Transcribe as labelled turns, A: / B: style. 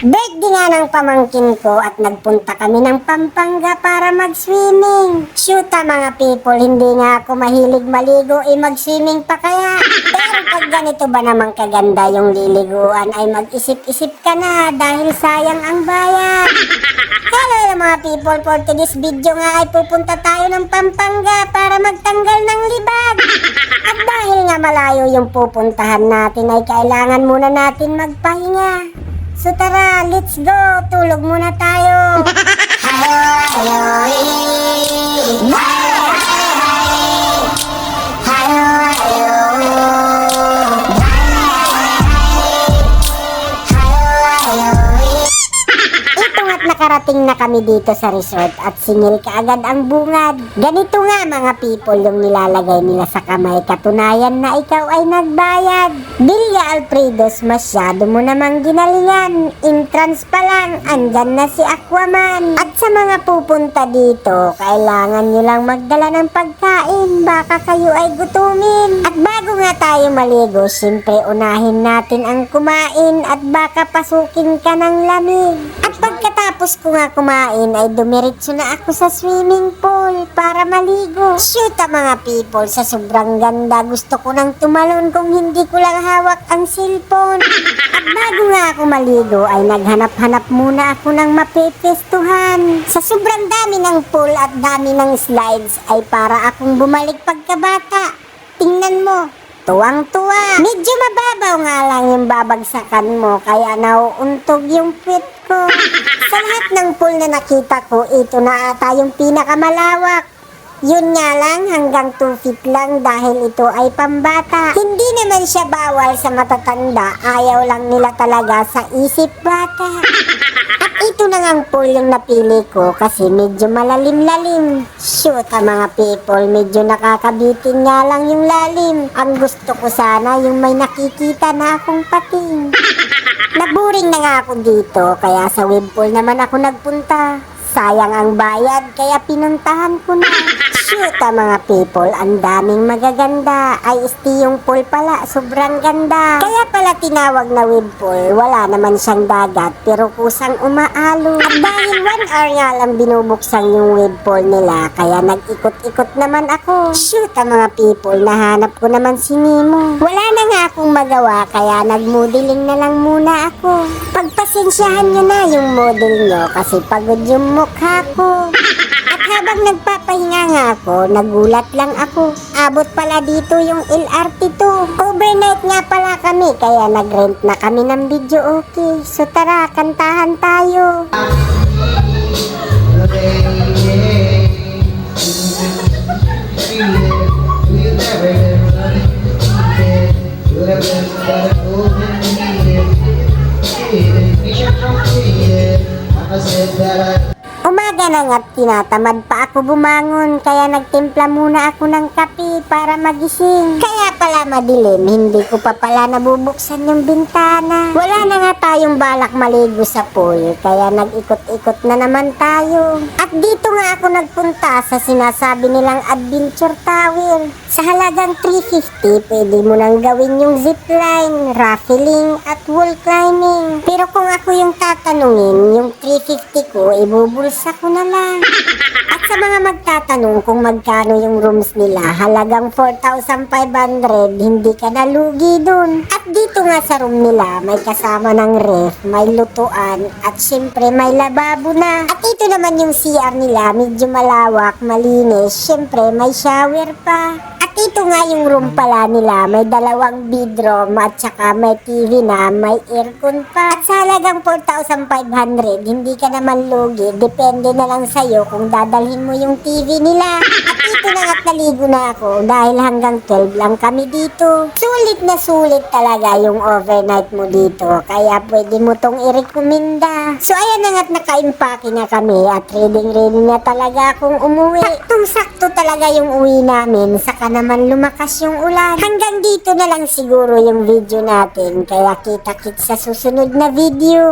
A: Birthday nga ng pamangkin ko at nagpunta kami ng Pampanga para mag-swimming. Shoot mga people, hindi nga ako mahilig maligo, mag-swimming pa kaya. Pero pag ganito ba naman kaganda yung liliguan ay mag-isip-isip ka na dahil sayang ang bayad. Hello mga people, for today's video nga ay pupunta tayo ng Pampanga para magtanggal ng libag. At dahil nga malayo yung pupuntahan natin ay kailangan muna natin magpahinga. So tara, let's go! Tulog muna tayo! Nakarating na kami dito sa resort at singil kaagad ang bungad. Ganito nga mga people yung nilalagay nila sa kamay, katunayan na ikaw ay nagbayad. Bilya Alfredos, masyado mo namang ginalingan. Entrance pa lang, andyan na si Aquaman. At sa mga pupunta dito, kailangan nyo lang magdala ng pagkain, baka kayo ay gutumin. At bago nga tayo maligo, syempre unahin natin ang kumain at baka pasukin ka ng lamig. At pagkatapos ko nga kumain ay dumiretso na ako sa swimming pool para maligo. Shoot mga people, sa sobrang ganda gusto ko nang tumalon kung hindi ko lang hawak ang cellphone. At bago nga ako maligo ay naghanap-hanap muna ako ng mapepestuhan. Sa sobrang dami ng pool at dami ng slides ay para akong bumalik pagkabata. Tingnan mo, tuwang-tuwa. Medyo mababaw nga lang yung babagsakan mo kaya nauuntog yung puwet ko. Sa lahat ng pool na nakita ko, ito na ata yung pinakamalawak. Yun nga lang, hanggang 2 feet lang dahil ito ay pambata. Hindi naman siya bawal sa matatanda, ayaw lang nila talaga sa isip bata. At ito na ngang pool yung napili ko kasi medyo malalim-lalim. Shoot mga people, medyo nakakabitin nga lang yung lalim. Ang gusto ko sana yung may nakikita na akong pating. Naburing na nga ako dito, kaya sa wave pool naman ako nagpunta. Sayang ang bayad, kaya pinuntahan ko na. Shoot mga people, ang daming magaganda. Ay yung pool pala, sobrang ganda. Kaya pala tinawag na wave pool, wala naman siyang dagat, pero kusang umaalo. At dahil 1 hour nga lang binubuksan yung wave pool nila, kaya nag-ikot-ikot naman ako. Shoot mga people, nahanap ko naman si Nemo. Wala na nga akong magawa, kaya nag-modeling na lang muna ako. Pagpasensyahan nyo na yung model nyo, kasi pagod yung mukha ko. At habang nagpapahinga nga ako, nagulat lang ako. Abot pala dito yung LRT2. Overnight nga pala kami, kaya nag-rent na kami ng video okay. So tara, kantahan tayo. Umaga na nga't tinatamad pa ako bumangon, kaya nagtimpla muna ako ng kape para magising. Kaya pala madilim, hindi ko pa pala nabubuksan yung bintana. Wala na nga tayong balak maligo sa pool, kaya nag-ikot-ikot na naman tayo. At dito nga ako nagpunta sa sinasabi nilang Adventure Tower. Sa halagang 350, pwede mo nang gawin yung zipline, raffling at wall climbing. Pero kung ako yung tatanungin, yung 350 ko, ibubulsa ko na lang. At sa mga magtatanong kung magkano yung rooms nila, halagang 4,500, hindi ka nalugi dun. At dito nga sa room nila, may kasama ng ref, may lutuan, at syempre may lababo na. At ito naman yung CR nila, medyo malawak, malinis, syempre may shower pa. At ito nga yung room pala nila, may 2 bedroom at saka may TV na, may aircon pa. At sa halagang 4,500, hindi ka naman lugi, depende na lang sa'yo kung dadalhin mo yung TV nila. At ito na nga't naligo na ako dahil hanggang 12 lang kami dito. Sulit na sulit talaga yung overnight mo dito, kaya pwede mo tong i-recommenda. So ayan na nga't naka-impake na kami at ready na talaga akong umuwi. Saktong-sakto talaga yung uwi namin, saka naman lumakas yung ulan. Hanggang dito na lang siguro yung video natin, kaya kita-kits sa susunod na video.